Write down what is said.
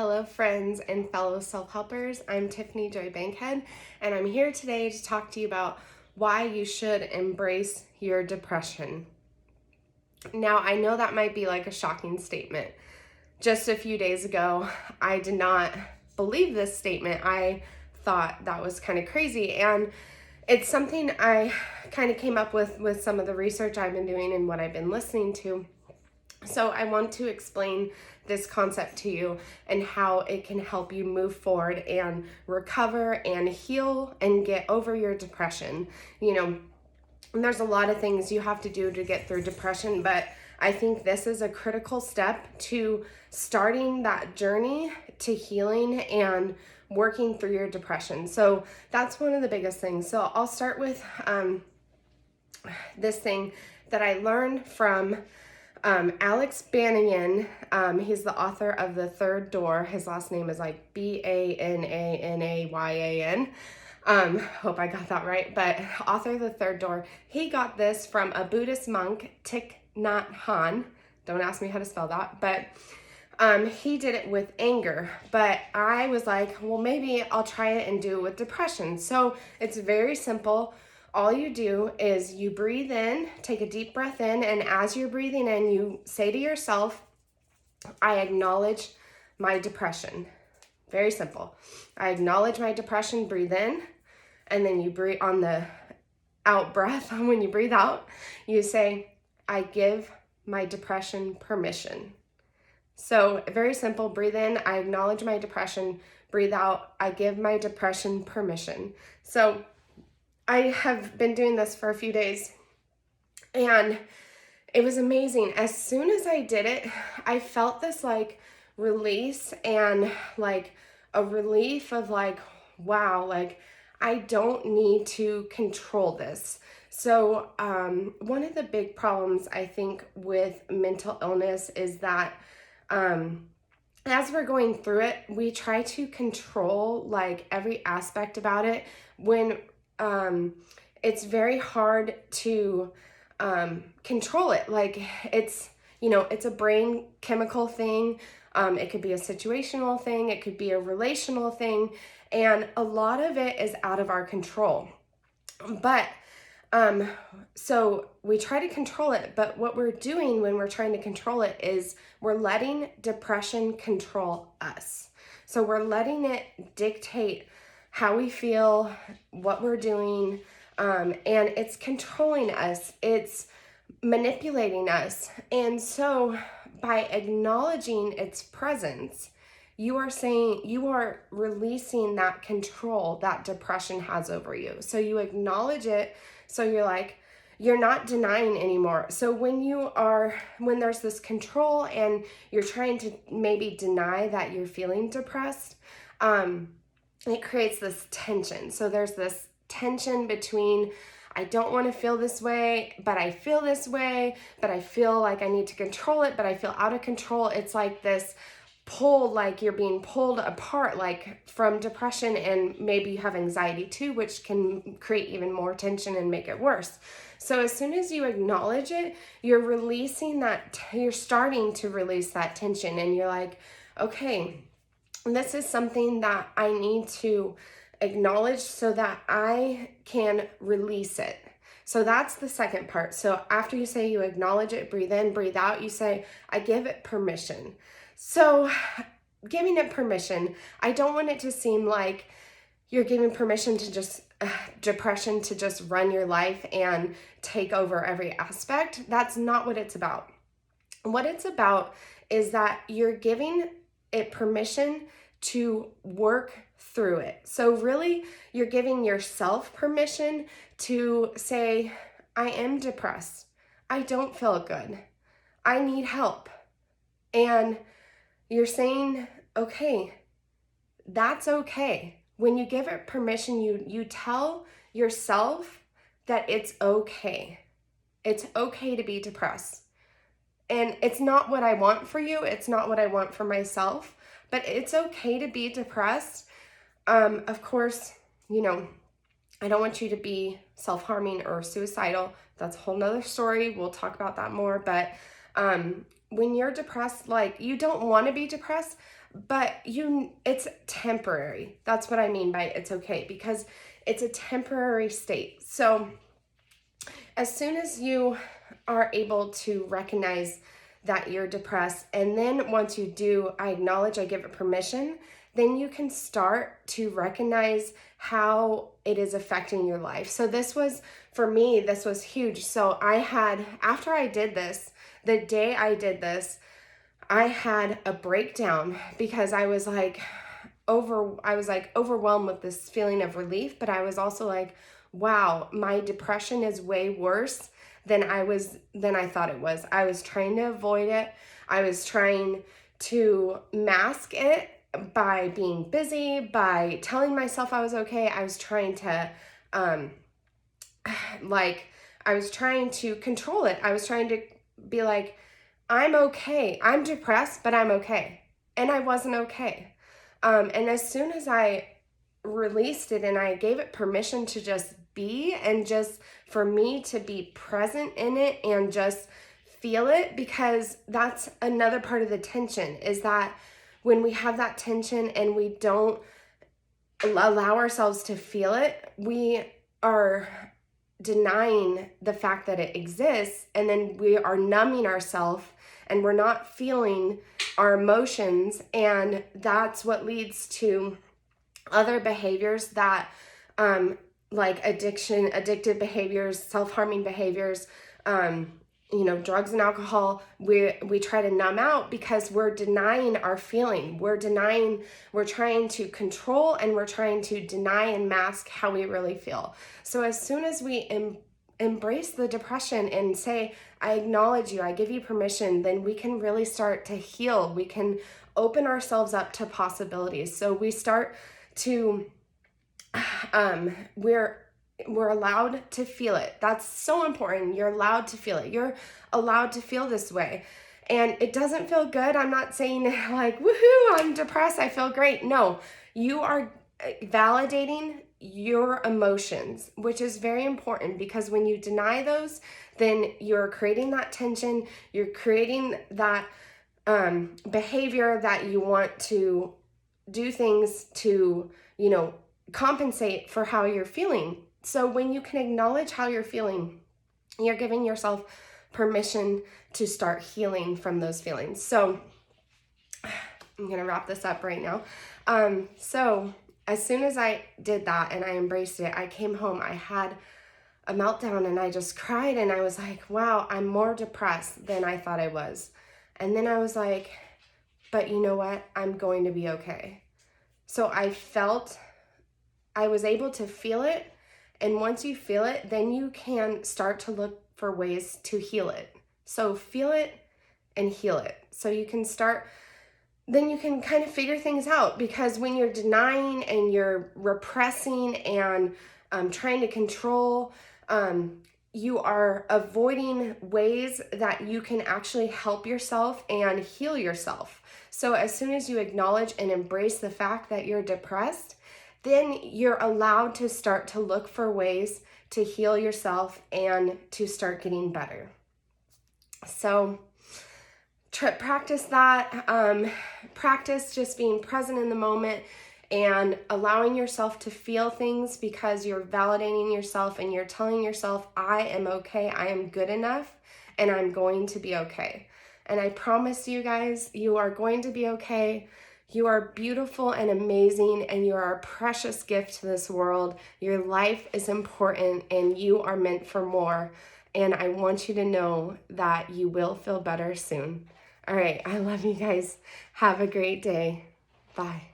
Hello, friends and fellow self-helpers. I'm Tiffany Joy Bankhead, and I'm here today to talk to you about why you should embrace your depression. Now, I know that might be like a shocking statement. Just a few days ago, I did not believe this statement. I thought that was kind of crazy, and it's something I kind of came up with some of the research I've been doing and what I've been listening to. So I want to explain this concept to you and how it can help you move forward and recover and heal and get over your depression. And there's a lot of things you have to do to get through depression, but I think this is a critical step to starting that journey to healing and working through your depression. So that's one of the biggest things. So I'll start with this thing that I learned from Alex Banayan. He's the author of The Third Door. His last name is like Bananayan. Hope I got that right, but author of The Third Door. He got this from a Buddhist monk, Thich Nhat Hanh. Don't ask me how to spell that, but he did it with anger. But I was like, well, maybe I'll try it and do it with depression. So it's very simple. All you do is you breathe in, take a deep breath in, and as you're breathing in, you say to yourself, I acknowledge my depression. Very simple. I acknowledge my depression, breathe in, and then you breathe on the out breath. When you breathe out, you say, I give my depression permission. So very simple, breathe in, I acknowledge my depression, breathe out, I give my depression permission. So I have been doing this for a few days, and it was amazing. As soon as I did it, I felt this like release and like a relief of like, wow, like I don't need to control this. So one of the big problems I think with mental illness is that as we're going through it, we try to control like every aspect about it when it's very hard to control it. Like it's a brain chemical thing. It could be a situational thing. It could be a relational thing. And a lot of it is out of our control. But so we try to control it, but what we're doing when we're trying to control it is we're letting depression control us. So we're letting it dictate how we feel, what we're doing, and it's controlling us. It's manipulating us. And so by acknowledging its presence, you are releasing that control that depression has over you. So you acknowledge it. So you're not denying anymore. So when there's this control and you're trying to maybe deny that you're feeling depressed, it creates this tension. So there's this tension between I don't want to feel this way, but I feel this way, but I feel like I need to control it, but I feel out of control. It's like this pull, like you're being pulled apart, like from depression, and maybe you have anxiety too, which can create even more tension and make it worse. So as soon as you acknowledge it, you're starting to release that tension, and you're like, okay, this is something that I need to acknowledge so that I can release it. So that's the second part. So after you say you acknowledge it, breathe in, breathe out, you say, I give it permission. So giving it permission, I don't want it to seem like you're giving permission to just depression to just run your life and take over every aspect. That's not what it's about. What it's about is that you're giving it permission to work through it. So really, you're giving yourself permission to say, I am depressed. I don't feel good. I need help. And you're saying, okay, that's okay. When you give it permission, you tell yourself that it's okay. It's okay to be depressed. And it's not what I want for you. It's not what I want for myself, but it's okay to be depressed. Of course, I don't want you to be self-harming or suicidal. That's a whole nother story. We'll talk about that more. But when you're depressed, like you don't want to be depressed, but it's temporary. That's what I mean by it's okay, because it's a temporary state. So as soon as you are able to recognize that you're depressed, and then once you do, I acknowledge, I give it permission, then you can start to recognize how it is affecting your life. So this was, for me, this was huge. So after I did this, the day I did this, I had a breakdown because I was like overwhelmed with this feeling of relief, but I was also like, wow, my depression is way worse than I thought it was. I was trying to avoid it. I was trying to mask it by being busy, by telling myself I was okay. I was trying to I was trying to control it. I was trying to be like, I'm okay. I'm depressed, but I'm okay. And I wasn't okay. And as soon as I released it and I gave it permission to just be, and just for me to be present in it and just feel it, because that's another part of the tension, is that when we have that tension and we don't allow ourselves to feel it, we are denying the fact that it exists, and then we are numbing ourselves and we're not feeling our emotions, and that's what leads to other behaviors that like addictive behaviors, self-harming behaviors, drugs and alcohol. We try to numb out because we're denying our feeling. We're trying to control, and we're trying to deny and mask how we really feel. So as soon as we embrace the depression and say, I acknowledge you, I give you permission, then we can really start to heal. We can open ourselves up to possibilities. So we start to, we're allowed to feel it. That's so important. You're allowed to feel it. You're allowed to feel this way. And it doesn't feel good. I'm not saying like, woohoo, I'm depressed, I feel great. No, you are validating your emotions, which is very important, because when you deny those, then you're creating that tension, you're creating that behavior that you want to do things to, compensate for how you're feeling. So when you can acknowledge how you're feeling, you're giving yourself permission to start healing from those feelings. So I'm going to wrap this up right now. So as soon as I did that and I embraced it, I came home, I had a meltdown, and I just cried, and I was like, wow, I'm more depressed than I thought I was. And then I was like, but you know what? I'm going to be okay. So I was able to feel it. And once you feel it, then you can start to look for ways to heal it. So feel it and heal it. So you can start, then you can kind of figure things out, because when you're denying and you're repressing and trying to control, you are avoiding ways that you can actually help yourself and heal yourself. So as soon as you acknowledge and embrace the fact that you're depressed, then you're allowed to start to look for ways to heal yourself and to start getting better. So practice that. Practice just being present in the moment and allowing yourself to feel things, because you're validating yourself and you're telling yourself, I am okay, I am good enough, and I'm going to be okay. And I promise you guys, you are going to be okay. You are beautiful and amazing, and you are a precious gift to this world. Your life is important, and you are meant for more. And I want you to know that you will feel better soon. All right, I love you guys. Have a great day. Bye.